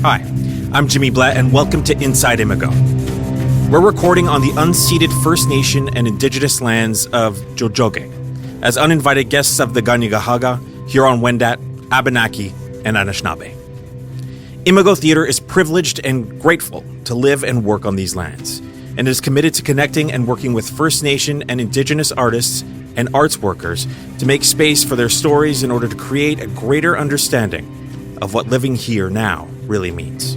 Hi, I'm Jimmy Blatt, and welcome to Inside Imigo. We're recording on the unceded First Nation and Indigenous lands of Tiohtià:ke as uninvited guests of the Kanien'kehá:ka, Huron-Wendat, Abenaki, and Anishinaabe. Imigo Theater is privileged and grateful to live and work on these lands, and is committed to connecting and working with First Nation and Indigenous artists and arts workers to make space for their stories in order to create a greater understanding of what living here now really means.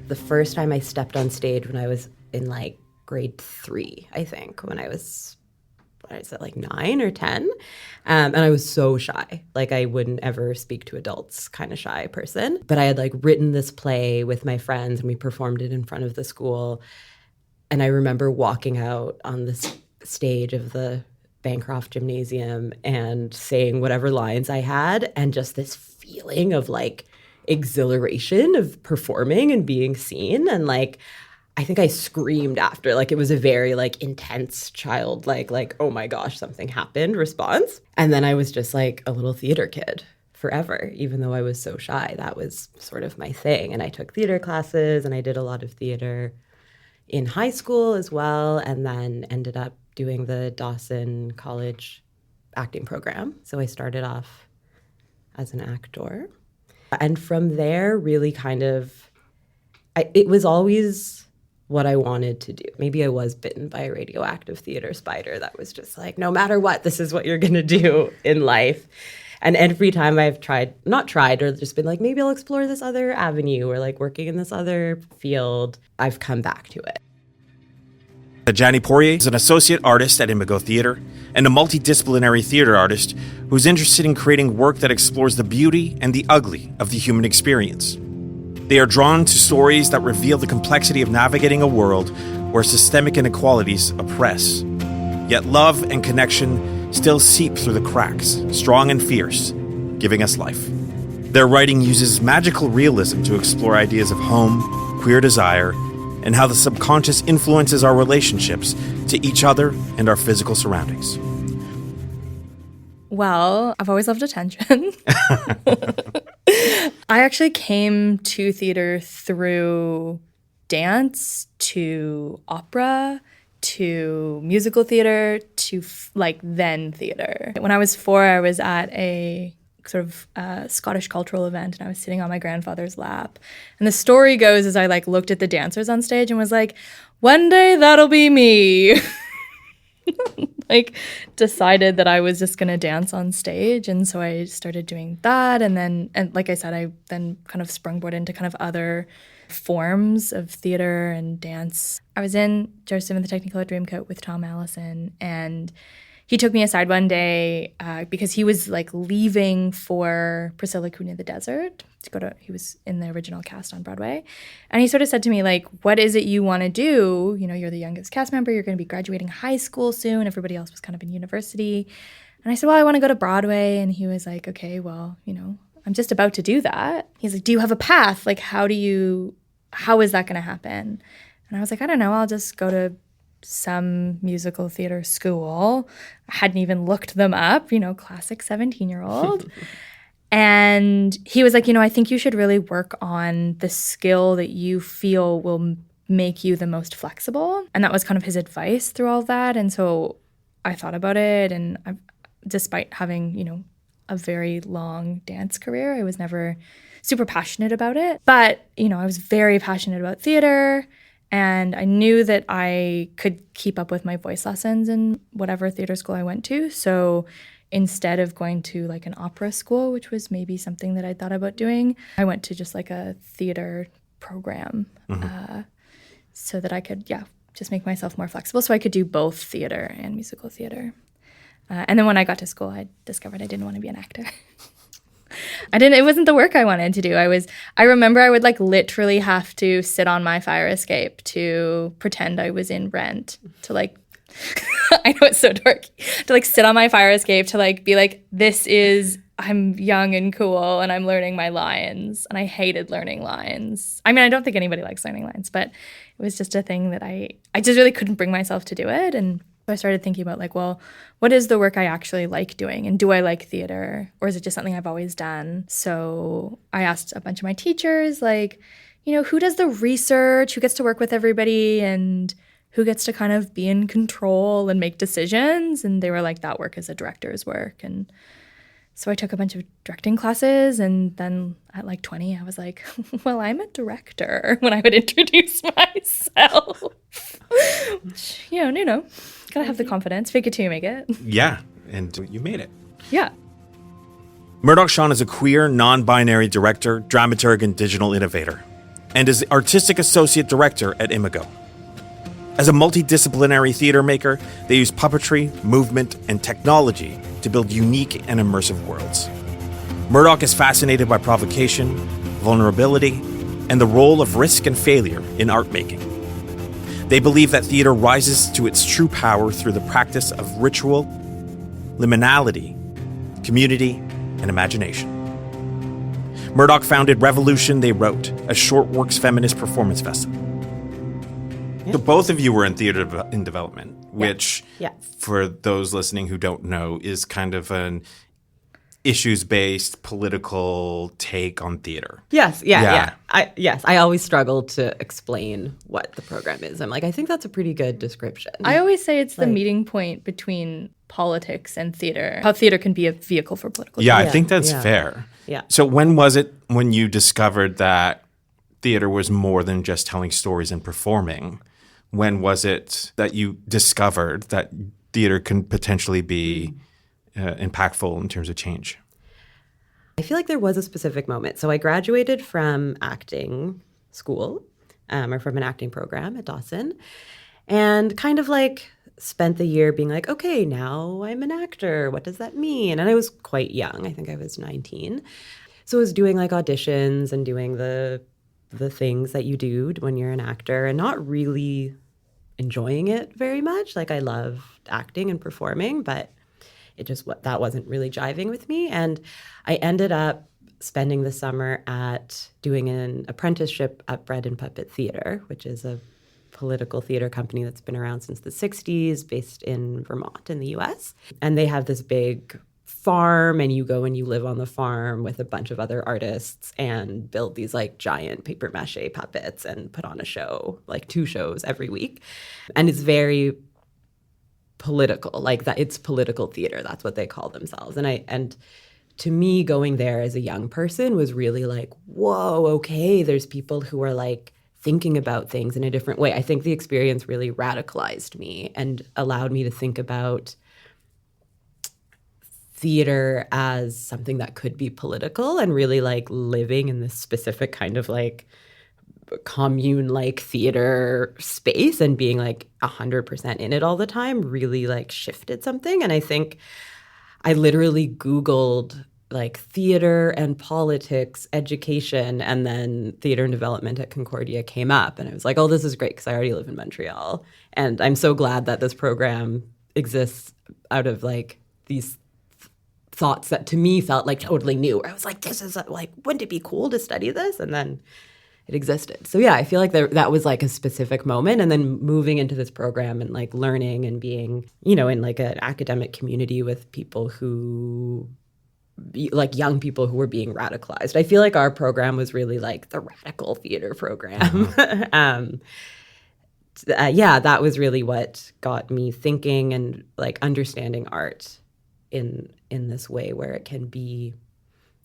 The first time I stepped on stage when I was in grade 3, I think, when I was, 9 or 10? And I was so shy. I wouldn't ever speak to adults, kind of shy person. But I had written this play with my friends and we performed it in front of the school. And I remember walking out on this stage of the Bancroft Gymnasium and saying whatever lines I had, and just this feeling of exhilaration of performing and being seen. And I think I screamed after. It was a very intense childlike, oh my gosh, something happened response. And then I was just a little theater kid forever, even though I was so shy. That was sort of my thing. And I took theater classes and I did a lot of theater in high school as well, and then ended up doing the Dawson College acting program. So I started off as an actor. And from there, really it was always what I wanted to do. Maybe I was bitten by a radioactive theater spider that was just no matter what, this is what you're going to do in life. And every time I've not tried, or just been maybe I'll explore this other avenue, or working in this other field, I've come back to it. Jani Poirier is an associate artist at Imigo Theater and a multidisciplinary theater artist who's interested in creating work that explores the beauty and the ugly of the human experience. They are drawn to stories that reveal the complexity of navigating a world where systemic inequalities oppress. Yet love and connection still seep through the cracks, strong and fierce, giving us life. Their writing uses magical realism to explore ideas of home, queer desire, and how the subconscious influences our relationships to each other and our physical surroundings. Well, I've always loved attention. I actually came to theater through dance, to opera, to musical theater, to then theater. When I was 4, I was at a sort of Scottish cultural event, and I was sitting on my grandfather's lap. And the story goes is I looked at the dancers on stage and was one day that'll be me. Decided that I was just going to dance on stage. And so I started doing that. And like I said, I then kind of sprungboard into kind of other forms of theater and dance. I was in Joseph and the Technicolor Dreamcoat with Tom Allison, and he took me aside one day because he was leaving for Priscilla, Queen of the Desert he was in the original cast on Broadway. And he sort of said to me, what is it you want to do? You're the youngest cast member. You're going to be graduating high school soon. Everybody else was kind of in university. And I said, well, I want to go to Broadway. And he was okay, well, I'm just about to do that. He's do you have a path? How is that going to happen? And I was I don't know. I'll just go to some musical theater school. I hadn't even looked them up, classic 17-year-old. And he was I think you should really work on the skill that you feel will make you the most flexible. And that was kind of his advice through all that. And so I thought about it. And despite having, a very long dance career, I was never super passionate about it. But, I was very passionate about theater. And I knew that I could keep up with my voice lessons in whatever theater school I went to. So instead of going to an opera school, which was maybe something that I thought about doing, I went to just a theater program so that I could, just make myself more flexible so I could do both theater and musical theater. And then when I got to school, I discovered I didn't want to be an actor. It wasn't the work I wanted to do. I remember I would literally have to sit on my fire escape to pretend I was in Rent, to I know it's so dorky, to sit on my fire escape, to be I'm young and cool and I'm learning my lines. And I hated learning lines. I don't think anybody likes learning lines, but it was just a thing that I just really couldn't bring myself to do it. And So I started thinking about like, well, what is the work I actually like doing? And do I like theater? Or is it just something I've always done? So I asked a bunch of my teachers, like, who does the research? Who gets to work with everybody? And who gets to kind of be in control and make decisions? And they were like, that work is a director's work. And so I took a bunch of directing classes, and then at like 20, I was like, well, I'm a director when I would introduce myself. Which, gotta have the confidence. Fake it till you make it. Yeah, and you made it. Yeah. Murdoch Sean is a queer, non-binary director, dramaturg, and digital innovator, and is the artistic associate director at Imago. As a multidisciplinary theater maker, they use puppetry, movement, and technology to build unique and immersive worlds. Murdoch is fascinated by provocation, vulnerability, and the role of risk and failure in art making. They believe that theater rises to its true power through the practice of ritual, liminality, community, and imagination. Murdoch founded Revolution They Wrote, a short works feminist performance festival. So both of you were in theater in development, which, for those listening who don't know, is kind of an issues-based political take on theater. Yes, yeah. I always struggle to explain what the program is. I'm like, I think that's a pretty good description. I always say it's the meeting point between politics and theater, how theater can be a vehicle for political change. Yeah, I think that's fair. Yeah. So when was it when you discovered that theater was more than just telling stories and performing? When was it that you discovered that theater can potentially be impactful in terms of change? I feel like there was a specific moment. So I graduated from acting school, or from an acting program at Dawson, and kind of like spent the year being like, okay, now I'm an actor. What does that mean? And I was quite young. I think I was 19. So I was doing like auditions and doing the things that you do when you're an actor and not really enjoying it very much. Like I loved acting and performing, but that wasn't really jiving with me. And I ended up spending the summer doing an apprenticeship at Bread and Puppet Theater, which is a political theater company that's been around since the 60s, based in Vermont in the US. And they have this big farm, and you go and you live on the farm with a bunch of other artists and build these like giant paper mache puppets and put on a show, like 2 shows every week. And it's very political, like that. It's political theater. That's what they call themselves. And to me, going there as a young person was really like, whoa, okay, there's people who are like thinking about things in a different way. I think the experience really radicalized me and allowed me to think about theater as something that could be political, and really like living in this specific kind of like commune-like theater space and being like 100% in it all the time really like shifted something. And I think I literally Googled like theater and politics education, and then theater and development at Concordia came up, and I was like, oh, this is great because I already live in Montreal, and I'm so glad that this program exists out of like these thoughts that to me felt like totally new. I was like, this is like, wouldn't it be cool to study this? And then it existed. So yeah, I feel like that was like a specific moment. And then moving into this program and like learning and being, in like an academic community with people who, like young people who were being radicalized. I feel like our program was really like the radical theater program. That was really what got me thinking and like understanding art in this way where it can be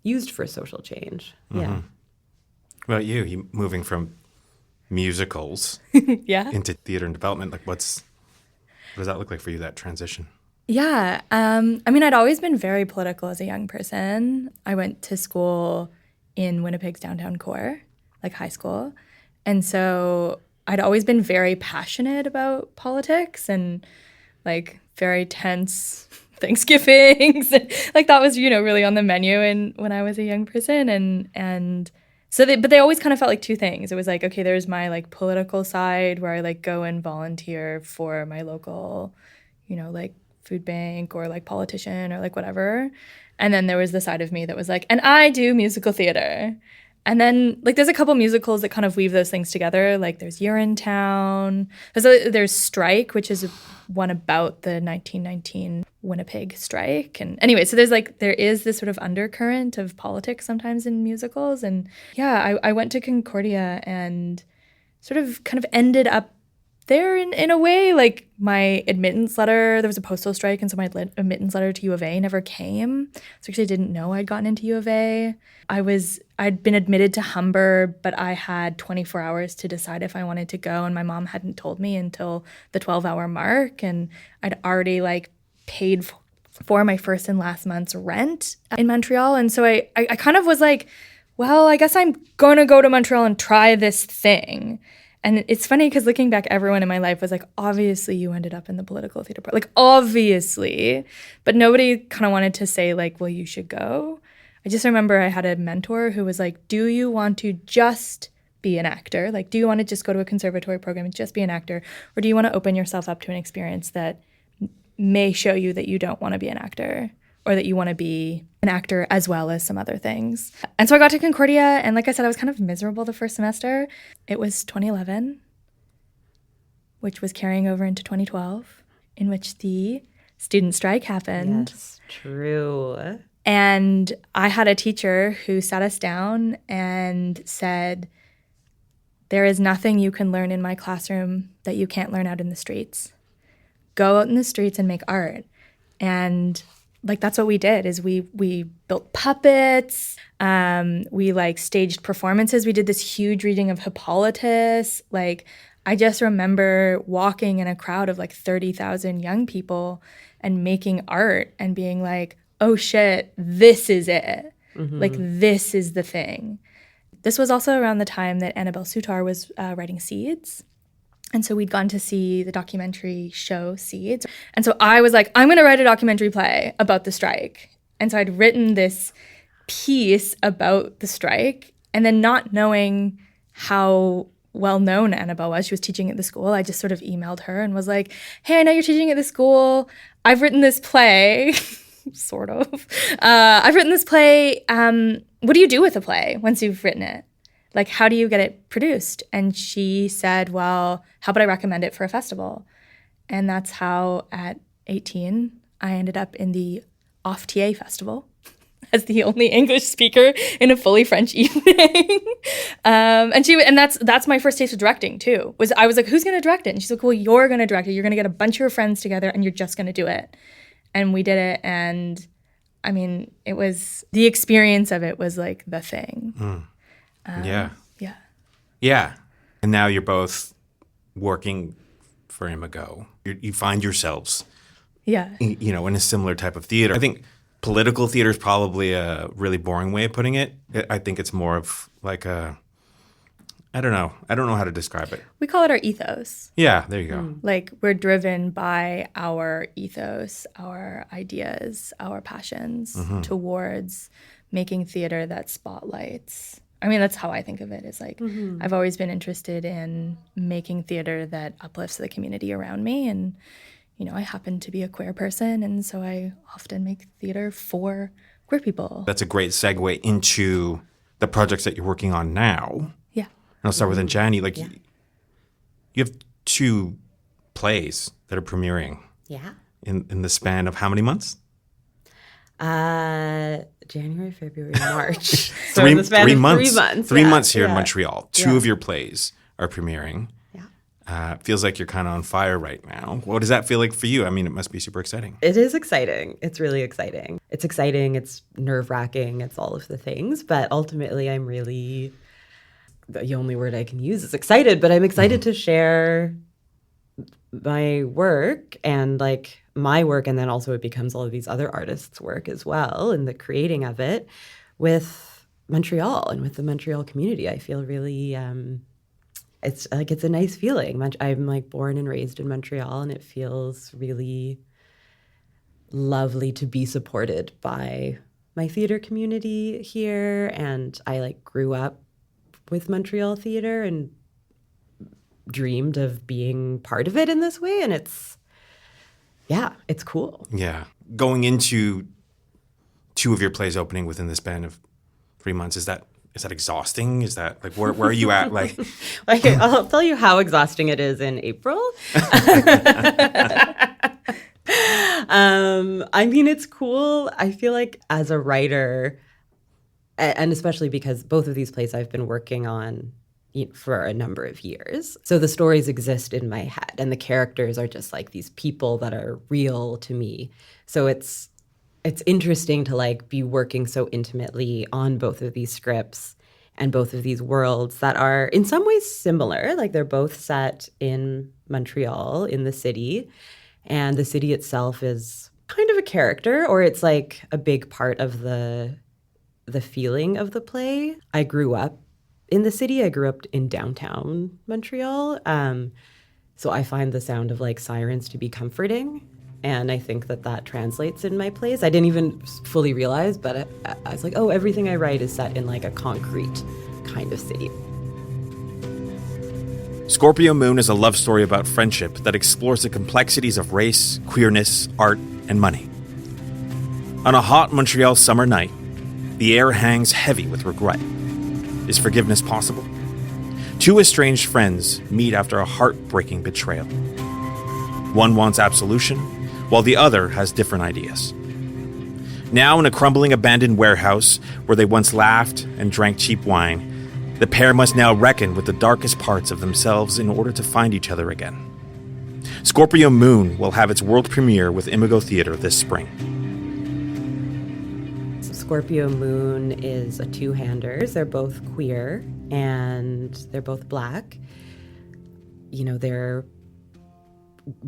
used for social change. Mm-hmm. Yeah. What about you moving from musicals into theater and development? Like what does that look like for you, that transition? Yeah. I'd always been very political as a young person. I went to school in Winnipeg's downtown core, like high school. And so I'd always been very passionate about politics and like very tense Thanksgivings. Like that was, really on the menu when I was a young person. And so they always kind of felt like 2 things. It was like, okay, there's my like political side where I like go and volunteer for my local, like food bank or like politician or like whatever. And then there was the side of me that was like, and I do musical theater. And then, like, there's a couple musicals that kind of weave those things together. Like, there's Urinetown. There's Strike, which is one about the 1919 Winnipeg strike. And anyway, so there is this sort of undercurrent of politics sometimes in musicals. And yeah, I went to Concordia and sort of kind of ended up there in a way. Like, my admittance letter, there was a postal strike, and so my admittance letter to U of A never came. So actually I didn't know I'd gotten into U of A. I'd been admitted to Humber, but I had 24 hours to decide if I wanted to go, and my mom hadn't told me until the 12-hour mark, and I'd already like paid for my first and last month's rent in Montreal. And so I kind of was like, well, I guess I'm going to go to Montreal and try this thing. And it's funny because looking back, everyone in my life was like, obviously you ended up in the political theater part. Like, obviously. But nobody kind of wanted to say, like, well, you should go. I just remember I had a mentor who was like, do you want to just be an actor? Like, do you want to just go to a conservatory program and just be an actor? Or do you want to open yourself up to an experience that may show you that you don't want to be an actor, or that you want to be an actor as well as some other things? And so I got to Concordia, and like I said, I was kind of miserable the first semester. It was 2011, which was carrying over into 2012, in which the student strike happened. Yes, true. And I had a teacher who sat us down and said, there is nothing you can learn in my classroom that you can't learn out in the streets. Go out in the streets and make art. And like, that's what we did, is we built puppets, we like staged performances. We did this huge reading of Hippolytus. Like, I just remember walking in a crowd of like 30,000 young people and making art and being like, oh shit, this is it. Mm-hmm. Like, this is the thing. This was also around the time that Annabelle Soutar was writing Seeds. And so we'd gone to see the documentary show Seeds. And so I was like, I'm going to write a documentary play about the strike. And so I'd written this piece about the strike. And then, not knowing how well-known Annabelle was, she was teaching at the school, I just sort of emailed her and was like, hey, I know you're teaching at the school. I've written this play, sort of. I've written this play. What do you do with a play once you've written it? Like, how do you get it produced? And she said, well, how about I recommend it for a festival? And that's how, at 18, I ended up in the Off-TA Festival as the only English speaker in a fully French evening. And that's my first taste of directing, too. I was like, who's going to direct it? And she's like, well, you're going to direct it. You're going to get a bunch of your friends together, and you're just going to do it. And we did it, and, I mean, it was, the experience of it was, like, the thing. Yeah. Yeah. Yeah. And now you're both working for Imago. You find yourselves, Yeah. in a similar type of theater. I think political theater is probably a really boring way of putting it. I think it's more of like I don't know how to describe it. We call it our ethos. Yeah, there you go. Like, we're driven by our ethos, our ideas, our passions towards making theater that spotlights. I mean, that's how I think of it, is like, I've always been interested in making theater that uplifts the community around me. And, I happen to be a queer person, and so I often make theater for queer people. That's a great segue into the projects that you're working on now. Yeah. And I'll start with Anjani. Like, you have 2 plays that are premiering. Yeah. In the span of how many months? January, February, March. So 3 in the span of 3 months. 3 months. 3 yeah, months here in yeah. Montreal. 2 of your plays are premiering. Yeah. It feels like you're kind of on fire right now. What does that feel like for you? I mean, it must be super exciting. It is exciting. It's really exciting. It's exciting. It's nerve-wracking. It's all of the things. But ultimately, I'm really, the only word I can use is excited. But I'm excited to share my work, and like my work, and then also it becomes all of these other artists' work as well, and the creating of it with Montreal and with the Montreal community. I feel really, it's a nice feeling. I'm like born and raised in Montreal, and it feels really lovely to be supported by my theater community here. And I like grew up with Montreal theater and dreamed of being part of it in this way. And it's cool. Yeah. Going into 2 of your plays opening within the span of 3 months, is that is that exhausting? Is that like where are you at? Like, Okay, I'll tell you how exhausting it is in April. I mean, it's cool. I feel like as a writer, and especially because both of these plays I've been working on for a number of years. So the stories exist in my head and the characters are just like these people that are real to me. So it's interesting to like be working so intimately on both of these scripts and both of these worlds that are in some ways similar. Like they're both set in Montreal, in the city, and the city itself is kind of a character, or it's like a big part of the feeling of the play. I grew up in the city. I grew up in downtown Montreal. So I find the sound of like sirens to be comforting. And I think that translates in my plays. I didn't even fully realize, but I was like, oh, everything I write is set in like a concrete kind of city. Scorpio Moon is a love story about friendship that explores the complexities of race, queerness, art, and money. On a hot Montreal summer night, the air hangs heavy with regret. Is forgiveness possible? Two estranged friends meet after a heartbreaking betrayal. One wants absolution, while the other has different ideas. Now in a crumbling abandoned warehouse where they once laughed and drank cheap wine, the pair must now reckon with the darkest parts of themselves in order to find each other again. Scorpio Moon will have its world premiere with Imago Theatre this spring. Scorpio Moon is a two-hander. They're both queer and they're both Black. You know, they're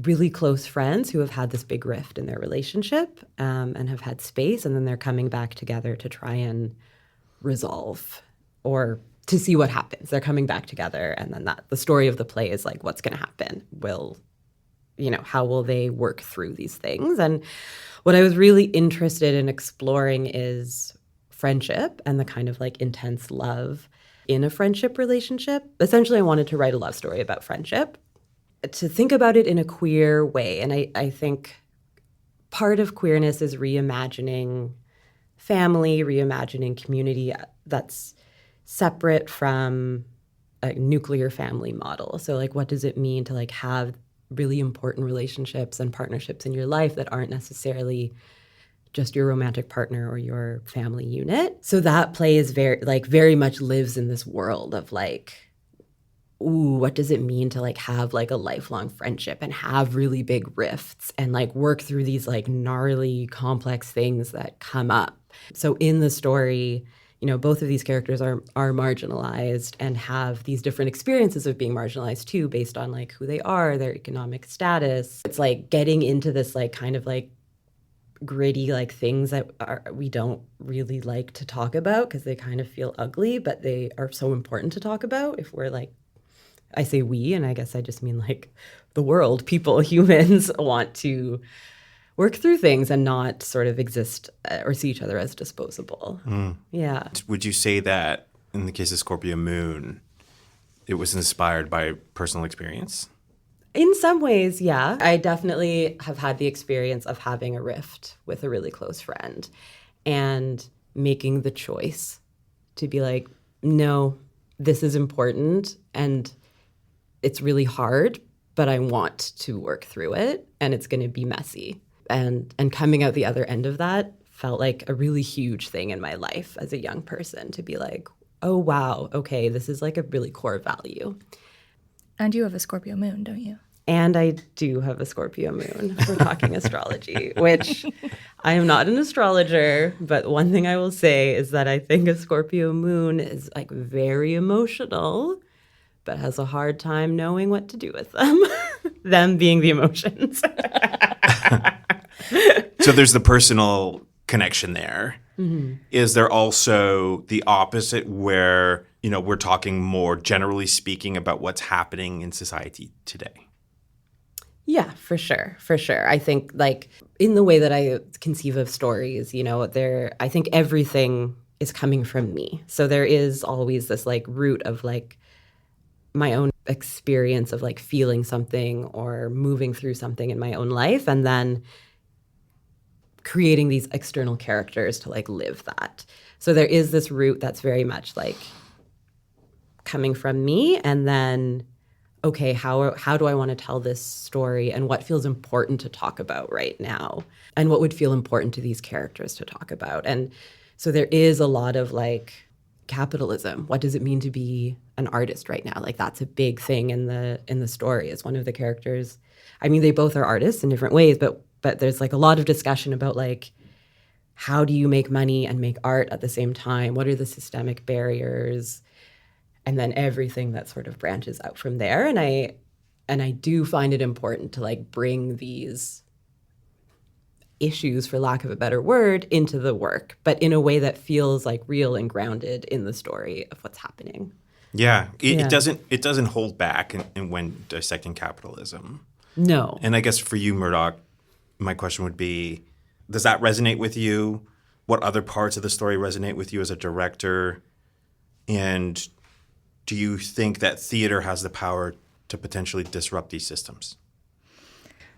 really close friends who have had this big rift in their relationship and have had space, and then they're coming back together to try and resolve or to see what happens. They're coming back together, and then the story of the play is like, what's going to happen? How will they work through these things? And what I was really interested in exploring is friendship and the kind of like intense love in a friendship relationship. Essentially, I wanted to write a love story about friendship, to think about it in a queer way. And I think part of queerness is reimagining family, reimagining community that's separate from a nuclear family model. So like, what does it mean to like have really important relationships and partnerships in your life that aren't necessarily just your romantic partner or your family unit? So that play is very much lives in this world of like, ooh, what does it mean to like have like a lifelong friendship and have really big rifts and like work through these like gnarly, complex things that come up. So in the story, you know, both of these characters are marginalized and have these different experiences of being marginalized too, based on like who they are, their economic status. It's like getting into this like kind of like gritty like things that we don't really like to talk about because they kind of feel ugly, but they are so important to talk about if we're like, I say we, and I guess I just mean like the world, people, humans want to work through things and not sort of exist or see each other as disposable. Yeah. Would you say that in the case of Scorpio Moon, it was inspired by personal experience? In some ways, yeah. I definitely have had the experience of having a rift with a really close friend and making the choice to be like, no, this is important and it's really hard, but I want to work through it and it's going to be messy. And coming out the other end of that felt like a really huge thing in my life as a young person, to be like, oh, wow, okay, this is like a really core value. And you have a Scorpio moon, don't you? And I do have a Scorpio moon. We're talking astrology, which I am not an astrologer, but one thing I will say is that I think a Scorpio moon is like very emotional, but has a hard time knowing what to do with them, them being the emotions. So there's the personal connection there. Mm-hmm. Is there also the opposite where, you know, we're talking more generally speaking about what's happening in society today? Yeah, for sure. For sure. I think like in the way that I conceive of stories, you know, I think everything is coming from me. So there is always this like root of like my own experience of like feeling something or moving through something in my own life, and then creating these external characters to like live that. So there is this route that's very much like coming from me, and then, okay, how do I want to tell this story, and what feels important to talk about right now, and what would feel important to these characters to talk about. And so there is a lot of like capitalism. What does it mean to be an artist right now? Like that's a big thing in the story. Is one of the characters. I mean, they both are artists in different ways, but there's like a lot of discussion about like, how do you make money and make art at the same time? What are the systemic barriers? And then everything that sort of branches out from there. And I do find it important to like bring these issues, for lack of a better word, into the work, but in a way that feels like real and grounded in the story of what's happening. Yeah, it doesn't hold back in when dissecting capitalism. No. And I guess for you, Murdoch, my question would be, does that resonate with you? What other parts of the story resonate with you as a director? And do you think that theater has the power to potentially disrupt these systems?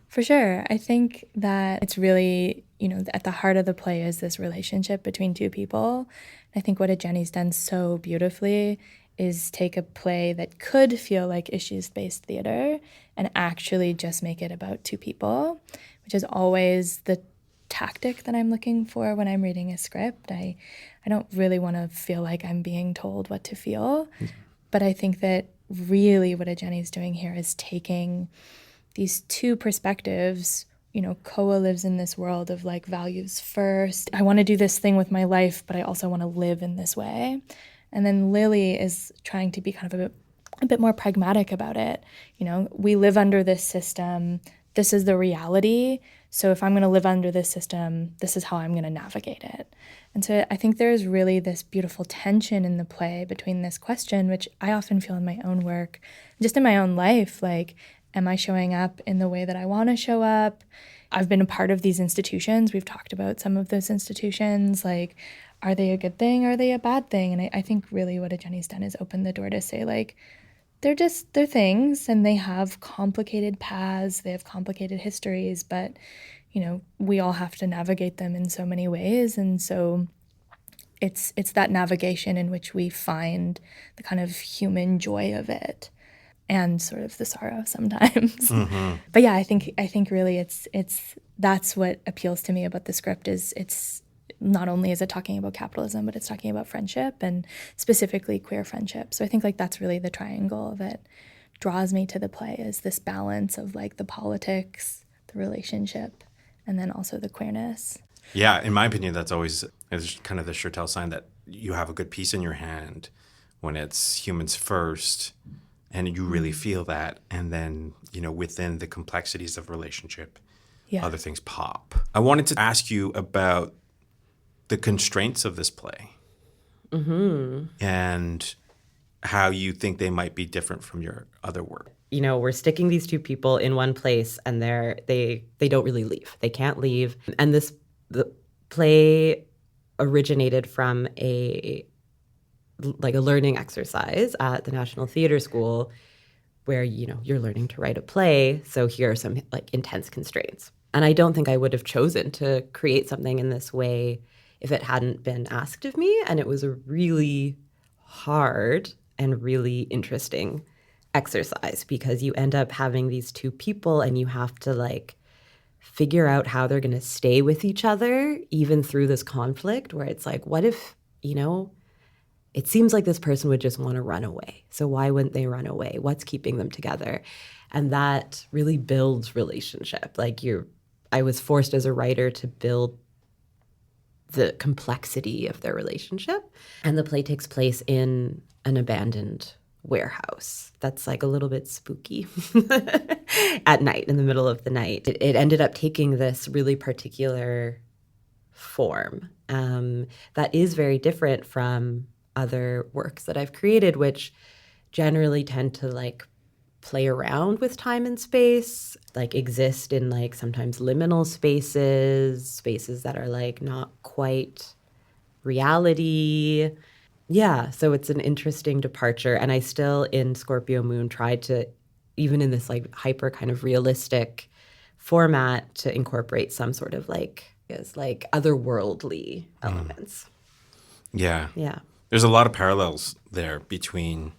For sure. I think that it's really, at the heart of the play is this relationship between two people. I think what Jenny's done so beautifully is take a play that could feel like issues-based theater and actually just make it about two people, which is always the tactic that I'm looking for when I'm reading a script. I don't really want to feel like I'm being told what to feel, but I think that really what Jenny's doing here is taking these two perspectives. Koa lives in this world of like values first. I want to do this thing with my life, but I also want to live in this way. And then Lily is trying to be kind of a bit more pragmatic about it. We live under this system. This is the reality. So if I'm going to live under this system, this is how I'm going to navigate it. And so I think there's really this beautiful tension in the play between this question, which I often feel in my own work, just in my own life, like, am I showing up in the way that I want to show up? I've been a part of these institutions. We've talked about some of those institutions. Like, are they a good thing? Are they a bad thing? And I think really what Jenny's done is open the door to say, like, they're things, and they have complicated paths, they have complicated histories, but, we all have to navigate them in so many ways. And so it's that navigation in which we find the kind of human joy of it, and sort of the sorrow sometimes. Mm-hmm. But yeah, I think really it's that's what appeals to me about the script is it's not only is it talking about capitalism, but it's talking about friendship, and specifically queer friendship. So I think like that's really the triangle that draws me to the play, is this balance of like the politics, the relationship, and then also the queerness. Yeah, in my opinion, that's always kind of the sure tell sign that you have a good piece in your hand when it's humans first, and you really feel that. And then, within the complexities of relationship, other things pop. I wanted to ask you about the constraints of this play, and how you think they might be different from your other work. We're sticking these two people in one place, and they don't really leave. They can't leave. And the play originated from a learning exercise at the National Theatre School, where you're learning to write a play. So here are some like intense constraints. And I don't think I would have chosen to create something in this way if it hadn't been asked of me. And it was a really hard and really interesting exercise, because you end up having these two people and you have to like figure out how they're going to stay with each other even through this conflict, where it's like, what if, it seems like this person would just want to run away. So why wouldn't they run away? What's keeping them together? And that really builds relationship. Like I was forced as a writer to build the complexity of their relationship. And the play takes place in an abandoned warehouse that's like a little bit spooky at night, in the middle of the night. It ended up taking this really particular form that is very different from other works that I've created, which generally tend to like play around with time and space, like exist in like sometimes liminal spaces that are like not quite reality. Yeah, so it's an interesting departure. And I still, in Scorpio Moon, tried to, even in this like hyper kind of realistic format, to incorporate some sort of like otherworldly elements. Yeah. Yeah. There's a lot of parallels there between,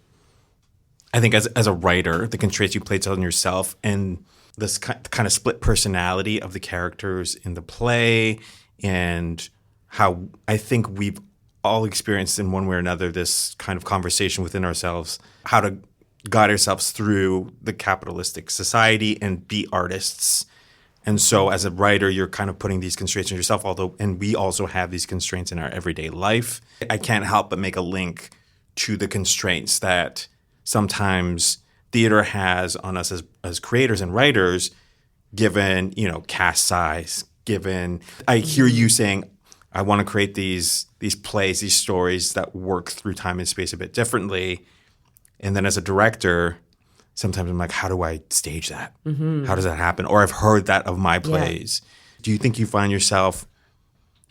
I think, as a writer, the constraints you place on yourself and this kind of split personality of the characters in the play, and how I think we've all experienced in one way or another this kind of conversation within ourselves, how to guide ourselves through the capitalistic society and be artists. And so as a writer, you're kind of putting these constraints on yourself, and we also have these constraints in our everyday life. I can't help but make a link to the constraints that sometimes theater has on us as creators and writers, given, cast size, given, I hear you saying, I want to create these plays, these stories that work through time and space a bit differently. And then as a director, sometimes I'm like, how do I stage that? How does that happen? Or I've heard that of my plays. Yeah. Do you think you find yourself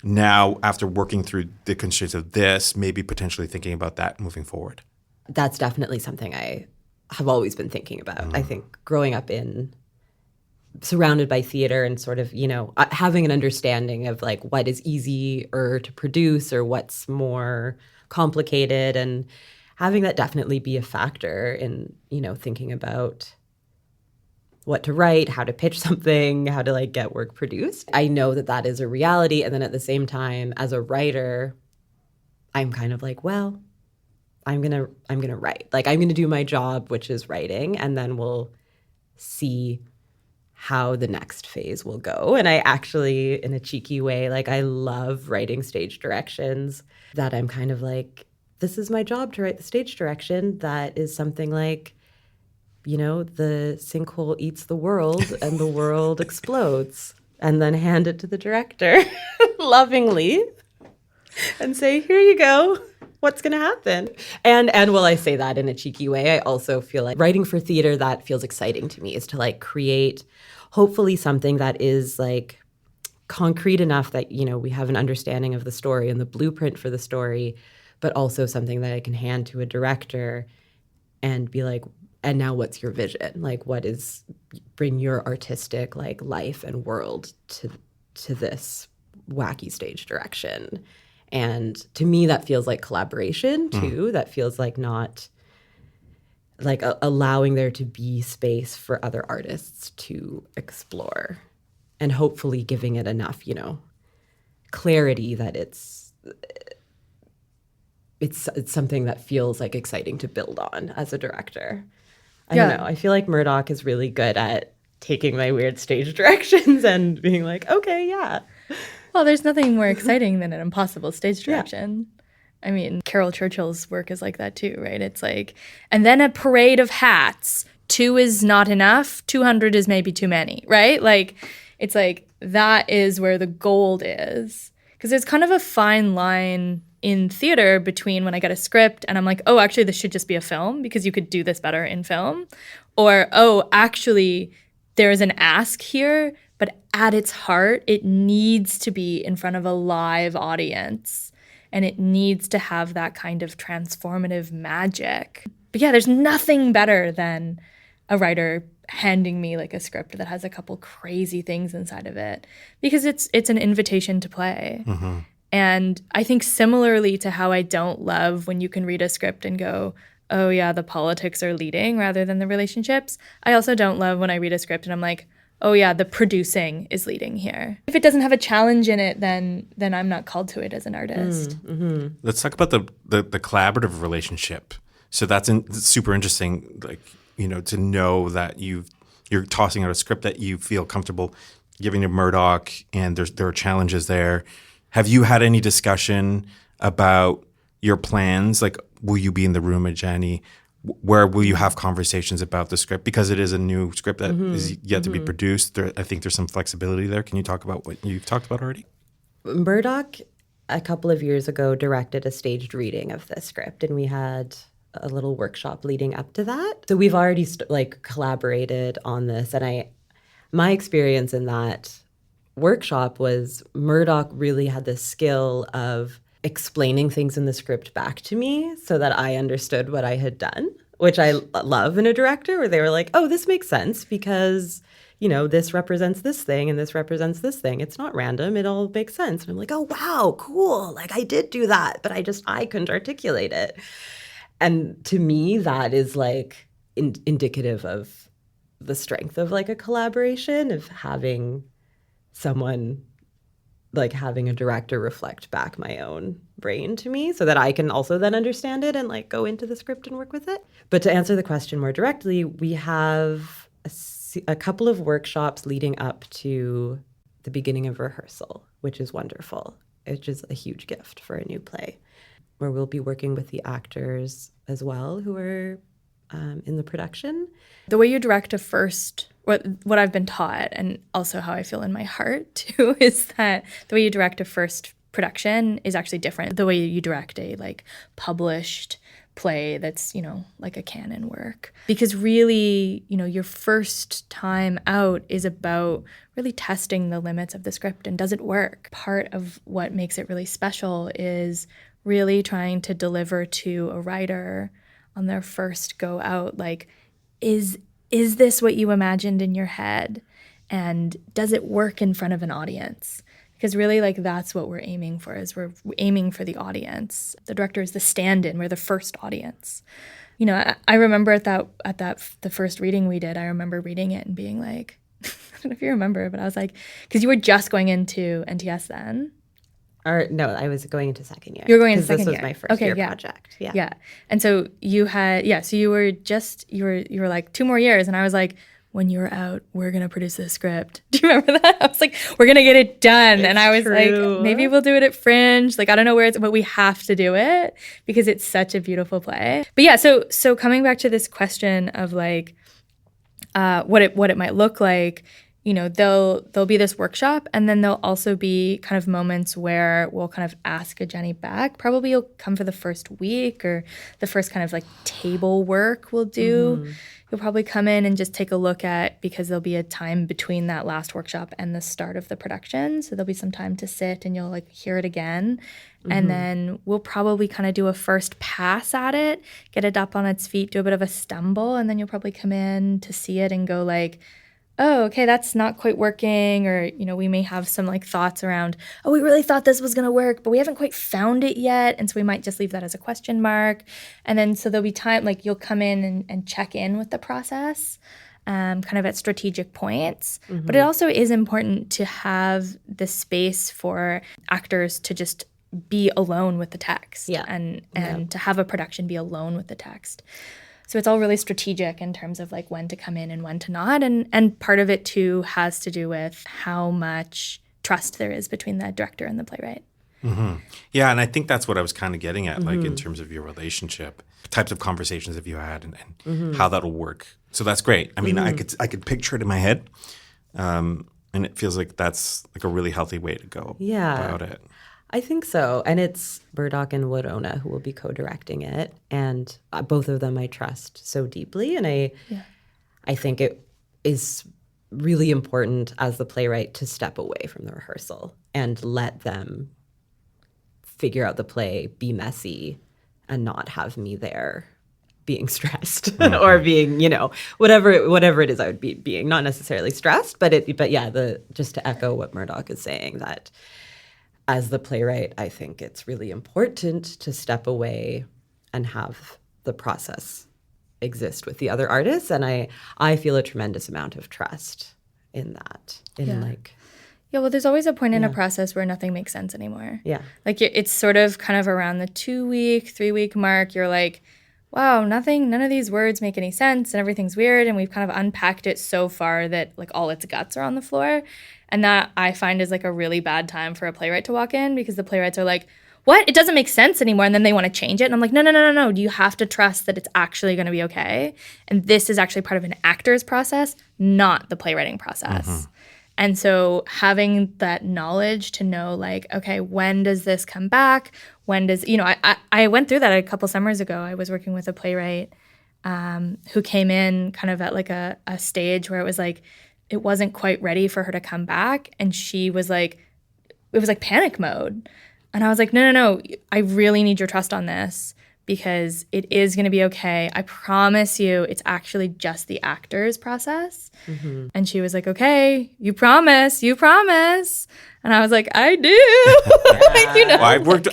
now, after working through the constraints of this, maybe potentially thinking about that moving forward? That's definitely something I have always been thinking about. I think growing up surrounded by theater and sort of, having an understanding of like what is easier to produce or what's more complicated, and having that definitely be a factor in, thinking about what to write, how to pitch something, how to like get work produced. I know that is a reality. And then at the same time, as a writer, I'm kind of like, well, I'm gonna write. Like, I'm gonna do my job, which is writing, and then we'll see how the next phase will go. And I actually, in a cheeky way, like, I love writing stage directions that I'm kind of like, this is my job to write the stage direction that is something like, the sinkhole eats the world and the world explodes, and then hand it to the director lovingly and say, here you go. What's going to happen? And while I say that in a cheeky way, I also feel like writing for theater that feels exciting to me is to like create hopefully something that is like concrete enough that, we have an understanding of the story and the blueprint for the story, but also something that I can hand to a director and be like, and now what's your vision? Like, bring your artistic like life and world to this wacky stage direction. And to me, that feels like collaboration too. That feels like not like allowing there to be space for other artists to explore, and hopefully giving it enough, clarity that it's something that feels like exciting to build on as a director. I don't know. I feel like Murdoch is really good at taking my weird stage directions and being like, okay, yeah. Well, there's nothing more exciting than an impossible stage direction. Yeah. I mean, Carol Churchill's work is like that too, right? It's like, and then a parade of hats. 2 is not enough. 200 is maybe too many, right? Like, it's like that is where the gold is. Because there's kind of a fine line in theater between when I get a script and I'm like, oh, actually, this should just be a film because you could do this better in film. Or, oh, actually, there's an ask here, but at its heart, it needs to be in front of a live audience. And it needs to have that kind of transformative magic. But yeah, there's nothing better than a writer handing me like a script that has a couple crazy things inside of it, because it's an invitation to play. Mm-hmm. And I think similarly to how I don't love when you can read a script and go, oh yeah, the politics are leading rather than the relationships, I also don't love when I read a script and I'm like, oh yeah, the producing is leading here. If it doesn't have a challenge in it, then I'm not called to it as an artist. Mm-hmm. Let's talk about the collaborative relationship. So that's super interesting, like, to know that you're tossing out a script that you feel comfortable giving to Murdoch, and there are challenges there. Have you had any discussion about your plans? Like, will you be in the room at Jani? Where will you have conversations about the script? Because it is a new script that is yet to be produced. I think there's some flexibility there. Can you talk about what you've talked about already? Murdoch, a couple of years ago, directed a staged reading of this script, and we had a little workshop leading up to that. So we've already collaborated on this, and my experience in that workshop was Murdoch really had this skill of explaining things in the script back to me so that I understood what I had done, which I love in a director, where they were like, oh, this makes sense because this represents this thing and this represents this thing. It's not random. It all makes sense. And I'm like, oh, wow, cool. Like I did do that, but I couldn't articulate it. And to me, that is like indicative of the strength of like a collaboration, of having someone, like having a director reflect back my own brain to me so that I can also then understand it and like go into the script and work with it. But to answer the question more directly, we have a couple of workshops leading up to the beginning of rehearsal, which is wonderful, which is a huge gift for a new play, where we'll be working with the actors as well who are in the production. The way you direct a first, what I've been taught, and also how I feel in my heart too, is that the way you direct a first production is actually different. The way you direct a like published play that's, like a canon work. Because really, your first time out is about really testing the limits of the script and does it work? Part of what makes it really special is really trying to deliver to a writer on their first go out, like, is this what you imagined in your head? And does it work in front of an audience? Because really, like, that's what we're aiming for, is we're aiming for the audience. The director is the stand-in. We're the first audience. I remember the first reading we did, I remember reading it and being like, I don't know if you remember, but I was like, because you were just going into NTS then. Or no, I was going into second year. You were going into second year. year. This was my first year project. Yeah. Yeah. And so so you were like 2 more years, and I was like, when you're out, we're going to produce this script. Do you remember that? I was like, we're going to get it done. And I was like, maybe we'll do it at Fringe. Like, I don't know where but we have to do it because it's such a beautiful play. But yeah, so coming back to this question of like what it might look like, there'll be this workshop, and then there'll also be kind of moments where we'll kind of ask a Jenny back. Probably you'll come for the first week or the first kind of like table work we'll do. Mm-hmm. You'll probably come in and just take a look at, because there'll be a time between that last workshop and the start of the production. So there'll be some time to sit and you'll like hear it again. Mm-hmm. And then we'll probably kind of do a first pass at it, get it up on its feet, do a bit of a stumble, and then you'll probably come in to see it and go like, oh, okay, that's not quite working. Or, we may have some like thoughts around, oh, we really thought this was going to work, but we haven't quite found it yet. And so we might just leave that as a question mark. And then so there'll be time, like you'll come in and check in with the process kind of at strategic points. Mm-hmm. But it also is important to have the space for actors to just be alone with the text and to have a production be alone with the text. So it's all really strategic in terms of like when to come in and when to not. And part of it too has to do with how much trust there is between the director and the playwright. Mm-hmm. Yeah, and I think that's what I was kind of getting at, like in terms of your relationship, types of conversations have you had and how that'll work. So that's great. I mean, I could picture it in my head, and it feels like that's like a really healthy way to go about it. I think so. And it's Murdoch and Warona who will be co-directing it. And both of them I trust so deeply. And I think it is really important as the playwright to step away from the rehearsal and let them figure out the play, be messy, and not have me there being stressed or being, whatever it is I would be being, not necessarily stressed, but just to echo what Murdoch is saying, that as the playwright, I think it's really important to step away and have the process exist with the other artists. And I feel a tremendous amount of trust in that. Well, there's always a point in a process where nothing makes sense anymore. Yeah. Like it's sort of kind of around the 2-week, 3-week mark, you're like, wow, none of these words make any sense and everything's weird. And we've kind of unpacked it so far that like all its guts are on the floor. And that I find is like a really bad time for a playwright to walk in, because the playwrights are like, what? It doesn't make sense anymore. And then they want to change it. And I'm like, no. You have to trust that it's actually going to be okay. And this is actually part of an actor's process, not the playwriting process. Mm-hmm. And so having that knowledge to know like, okay, when does this come back? When does, I went through that a couple summers ago. I was working with a playwright who came in kind of at like a stage where it was like, it wasn't quite ready for her to come back. And she was like, it was like panic mode. And I was like, no, I really need your trust on this, because it is going to be okay. I promise you, it's actually just the actor's process. Mm-hmm. And she was like, okay, you promise. And I was like, I do. Well,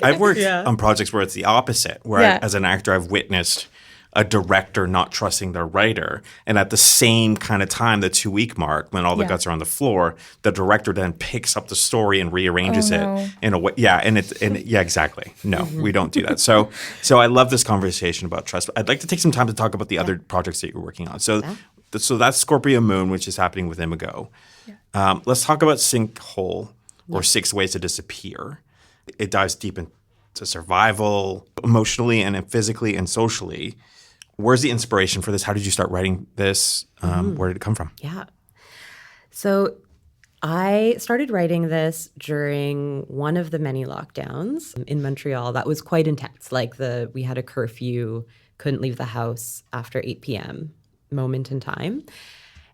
I've worked Yeah. on projects where it's the opposite, where Yeah. as an actor, I've witnessed a director not trusting their writer. And at the same kind of time, the 2-week mark, when all the Yeah. guts are on the floor, the director then picks up the story and rearranges Oh, it no. in a way. Yeah, yeah, exactly. No, we don't do that. So I love this conversation about trust. I'd like to take some time to talk about the other projects that you're working on. So that's Scorpio Moon, which is happening with Imago. Let's talk about Sinkhole, or 6 Ways to Disappear. It dives deep into survival, emotionally and physically and socially. Where's the inspiration for this? How did you start writing this? Where did it come from? Yeah. So I started writing this during one of the many lockdowns in Montreal. That was quite intense. Like we had a curfew, couldn't leave the house after 8 p.m. moment in time.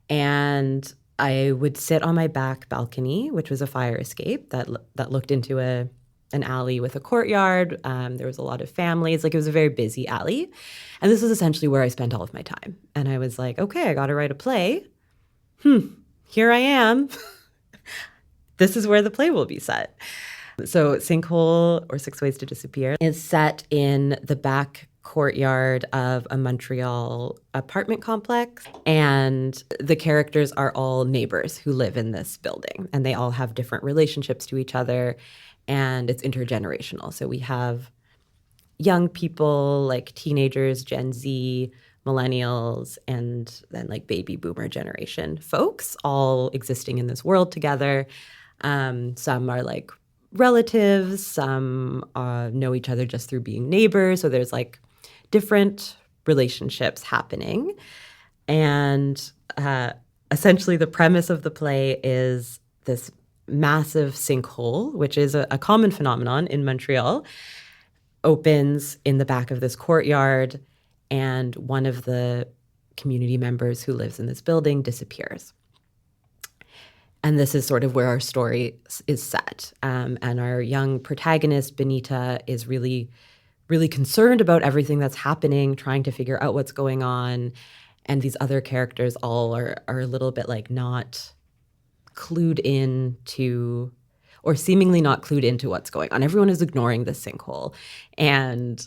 And I would sit on my back balcony, which was a fire escape that looked into an alley with a courtyard. There was a lot of families. Like, it was a very busy alley. And this is essentially where I spent all of my time. And I was like, okay, I got to write a play. Here I am. This is where the play will be set. So Sinkhole, or 6 Ways to Disappear, is set in the back courtyard of a Montreal apartment complex. And the characters are all neighbors who live in this building. And they all have different relationships to each other. And it's intergenerational. So we have young people, like teenagers, Gen Z, millennials, and then like baby boomer generation folks all existing in this world together. Some are like relatives, some know each other just through being neighbors. So there's like different relationships happening. And essentially the premise of the play is this massive sinkhole, which is a common phenomenon in Montreal, opens in the back of this courtyard, and one of the community members who lives in this building disappears. And this is sort of where our story is set. And our young protagonist, Benita, is really, really concerned about everything that's happening, trying to figure out what's going on. And these other characters all are a little bit like not clued in to, or seemingly not clued into what's going on. Everyone is ignoring this sinkhole. And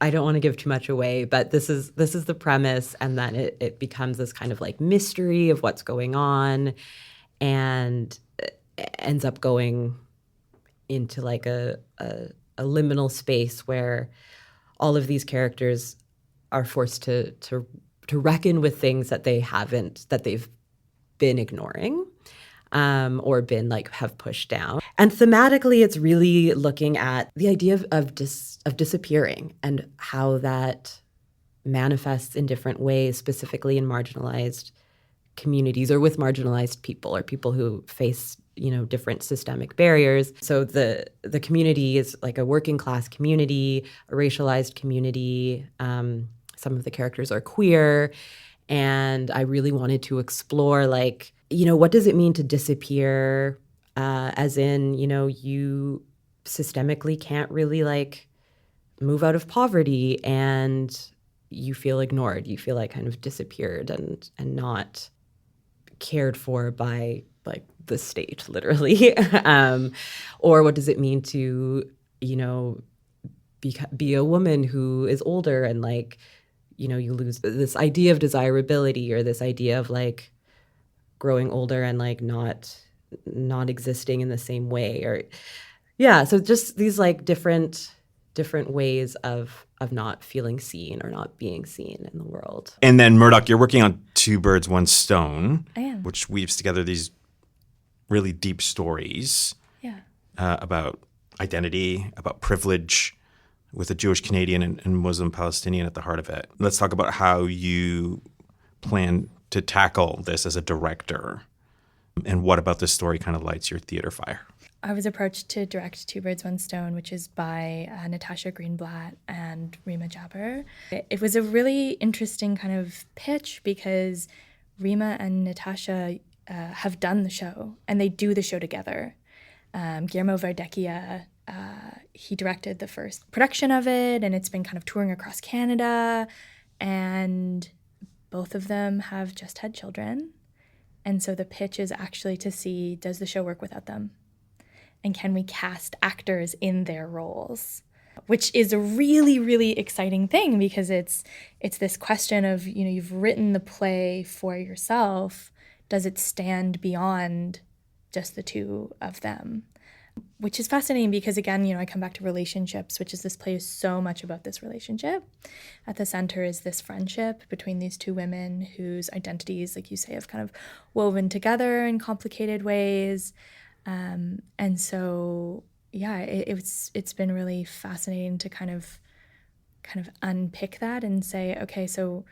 I don't want to give too much away, but this is the premise. And then it becomes this kind of like mystery of what's going on, and ends up going into like a liminal space where all of these characters are forced to reckon with things that they've been ignoring, or been like have pushed down. And thematically, it's really looking at the idea of disappearing and how that manifests in different ways, specifically in marginalized communities or with marginalized people or people who face, different systemic barriers. So the community is like a working class community, a racialized community. Some of the characters are queer. And I really wanted to explore, like, what does it mean to disappear? As in, you systemically can't really like move out of poverty, and you feel ignored. You feel like kind of disappeared and not cared for by like the state, literally. Or what does it mean to, be a woman who is older and like, you lose this idea of desirability, or this idea of like growing older and like not existing in the same way, or so just these like different ways of not feeling seen or not being seen in the world. And then Murdoch, you're working on Two Birds, One Stone, I am. which weaves together these really deep stories about identity, about privilege, with a Jewish Canadian and Muslim Palestinian at the heart of it. Let's talk about how you plan to tackle this as a director, and what about this story kind of lights your theater fire? I was approached to direct Two Birds, One Stone, which is by Natasha Greenblatt and Rima Jabber. It was a really interesting kind of pitch because Rima and Natasha have done the show, and they do the show together. Guillermo Verdecchia he directed the first production of it, and it's been kind of touring across Canada. And both of them have just had children. And so the pitch is actually to see, does the show work without them? And can we cast actors in their roles? Which is a really, really exciting thing, because it's this question of, you've written the play for yourself. Does it stand beyond just the two of them? Which is fascinating because, again, I come back to relationships, which is this play is so much about this relationship. At the center is this friendship between these two women whose identities, like you say, have kind of woven together in complicated ways. And so, yeah, it's been really fascinating to kind of unpick that and say, okay, so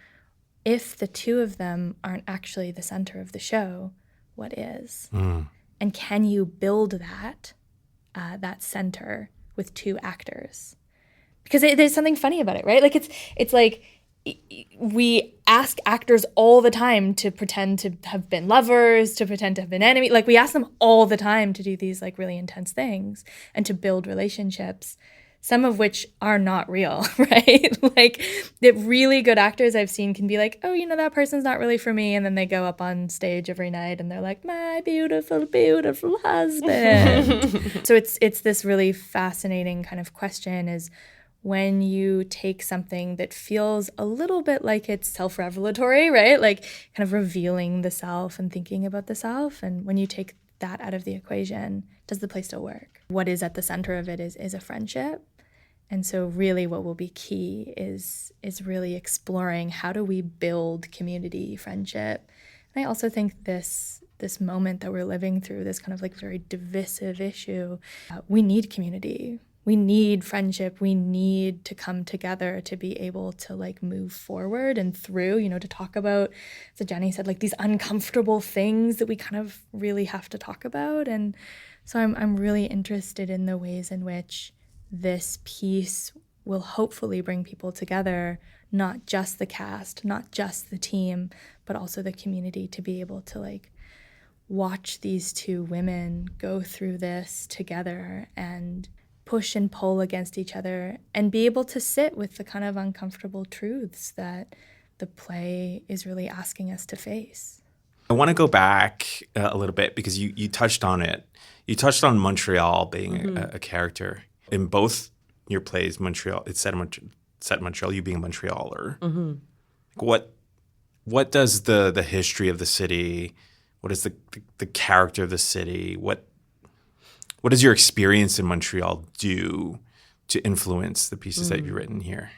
if the two of them aren't actually the center of the show, what is? And can you build that center with two actors? Because there's something funny about it, right? Like it's like we ask actors all the time to pretend to have been lovers, to pretend to have been enemies. Like we ask them all the time to do these like really intense things and to build relationships, some of which are not real, right? Like the really good actors I've seen can be like, oh, that person's not really for me. And then they go up on stage every night and they're like, my beautiful, beautiful husband. So it's this really fascinating kind of question is when you take something that feels a little bit like it's self-revelatory, right? Like kind of revealing the self and thinking about the self. And when you take that out of the equation, does the play still work? What is at the center of it is a friendship. And so really what will be key is really exploring how do we build community, friendship. And I also think this moment that we're living through, this kind of like very divisive issue, we need community. We need friendship. We need to come together to be able to like move forward and through, to talk about, so Jenny said, like these uncomfortable things that we kind of really have to talk about. And so I'm really interested in the ways in which this piece will hopefully bring people together, not just the cast, not just the team, but also the community, to be able to like watch these two women go through this together and push and pull against each other and be able to sit with the kind of uncomfortable truths that the play is really asking us to face. I want to go back a little bit because you touched on it. You touched on Montreal being a character. In both your plays, Montreal, it's set in Montreal, you being a Montrealer. What does the history of the city, what is the character of the city, what does your experience in Montreal do to influence the pieces that you've written here?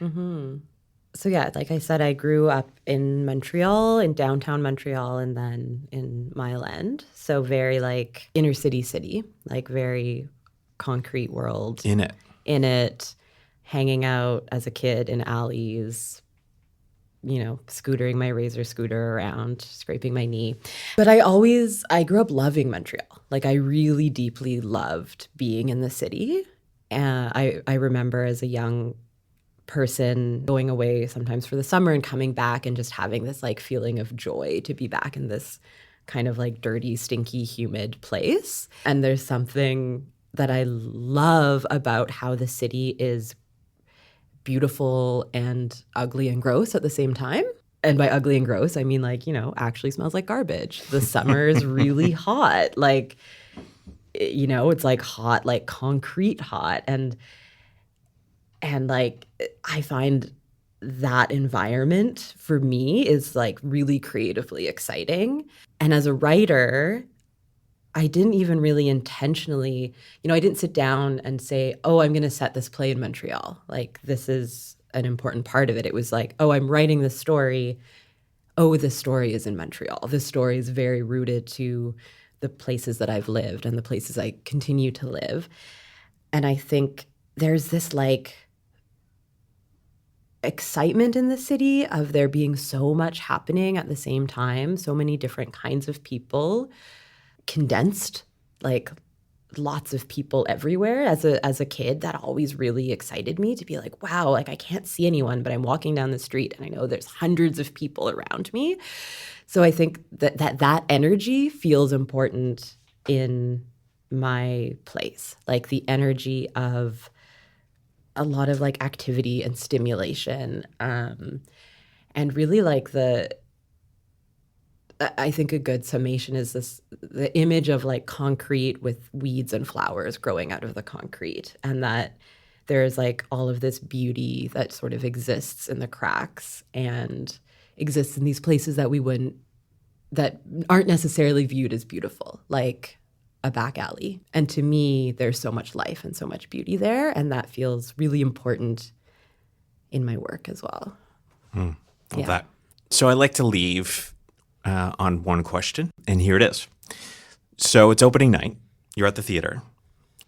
So yeah, like I said, I grew up in Montreal, in downtown Montreal, and then in Mile End. So very like inner city, like very concrete world. In it, hanging out as a kid in alleys, scootering my Razor scooter around, scraping my knee. But I grew up loving Montreal. Like I really deeply loved being in the city. And I remember as a young person going away sometimes for the summer and coming back and just having this like feeling of joy to be back in this kind of like dirty, stinky, humid place. And there's something that I love about how the city is beautiful and ugly and gross at the same time. And by ugly and gross, I mean like, actually smells like garbage. The summer is really hot. Like, it's like hot, like concrete hot. And like, I find that environment for me is like really creatively exciting. And as a writer, I didn't even really intentionally, I didn't sit down and say, oh, I'm going to set this play in Montreal. Like, this is an important part of it. It was like, oh, I'm writing this story. Oh, this story is in Montreal. This story is very rooted to the places that I've lived and the places I continue to live. And I think there's this like excitement in the city of there being so much happening at the same time, so many different kinds of people, condensed, like lots of people everywhere. As a kid, that always really excited me to be like, wow, like I can't see anyone, but I'm walking down the street and I know there's hundreds of people around me. So I think that energy feels important in my place. Like the energy of a lot of like activity and stimulation. And really like I think a good summation is the image of like concrete with weeds and flowers growing out of the concrete, and that there's like all of this beauty that sort of exists in the cracks and exists in these places that aren't necessarily viewed as beautiful, like a back alley. And to me, there's so much life and so much beauty there, and that feels really important in my work as well. That. So I like to leave on one question, and here it is. So it's opening night. You're at the theater.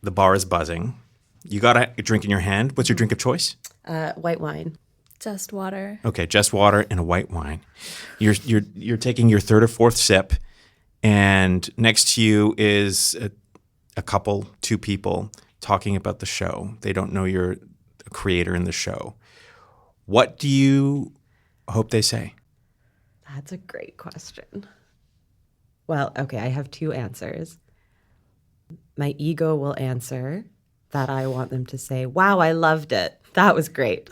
The bar is buzzing. You got a drink in your hand. What's your drink of choice? White wine. Just water. Okay, just water and a white wine. You're taking your third or fourth sip, and next to you is a couple, two people talking about the show. They don't know you're a creator in the show. What do you hope they say? That's a great question. Well, okay, I have two answers. My ego will answer that I want them to say, "Wow, I loved it. That was great."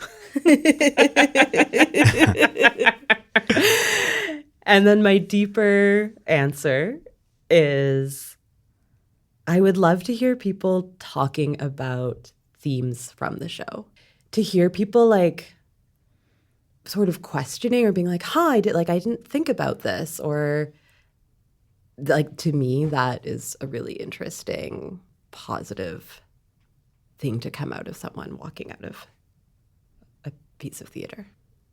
And then my deeper answer is I would love to hear people talking about themes from the show. To hear people like sort of questioning or being like, I didn't think about this, or like, to me, that is a really interesting, positive thing to come out of someone walking out of a piece of theater.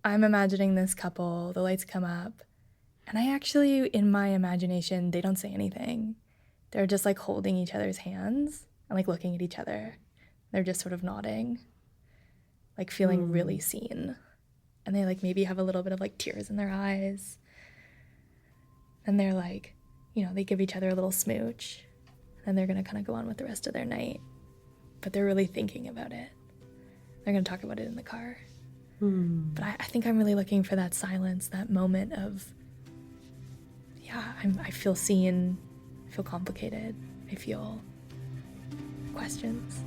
I'm imagining this couple, the lights come up, and I actually, in my imagination, they don't say anything. They're just like holding each other's hands and like looking at each other. They're just sort of nodding, like feeling really seen. And they like maybe have a little bit of like tears in their eyes. And they're like, they give each other a little smooch. And they're going to kind of go on with the rest of their night. But they're really thinking about it. They're going to talk about it in the car. But I think I'm really looking for that silence, that moment of, I feel seen, I feel complicated, I feel questions.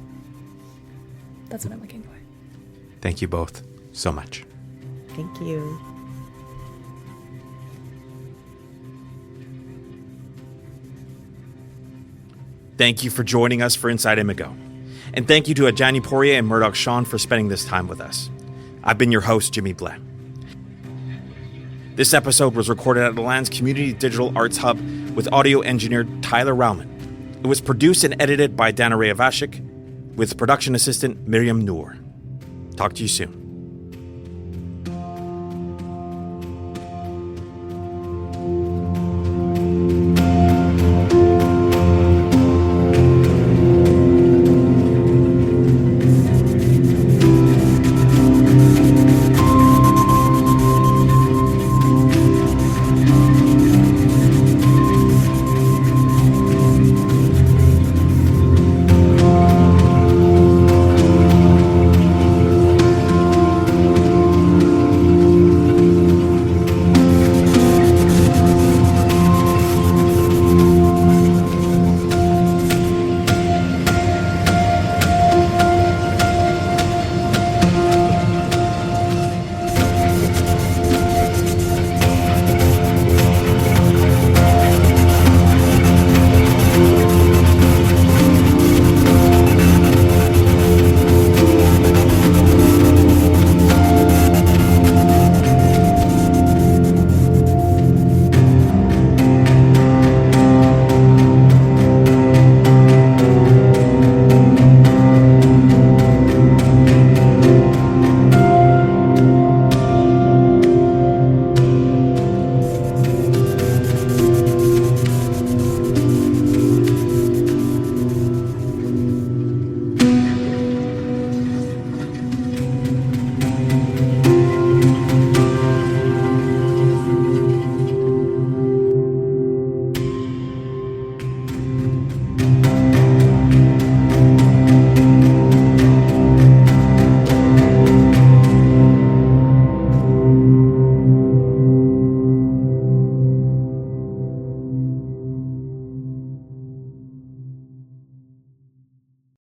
That's what I'm looking for. Thank you both so much. Thank you. Thank you for joining us for Inside Imago. And thank you to Adjani Poirier and Murdoch Sean for spending this time with us. I've been your host, Jimmy Blais. This episode was recorded at Deland's Community Digital Arts Hub with audio engineer Tyler Rauman. It was produced and edited by Dana Rayavashik with production assistant Miriam Noor. Talk to you soon.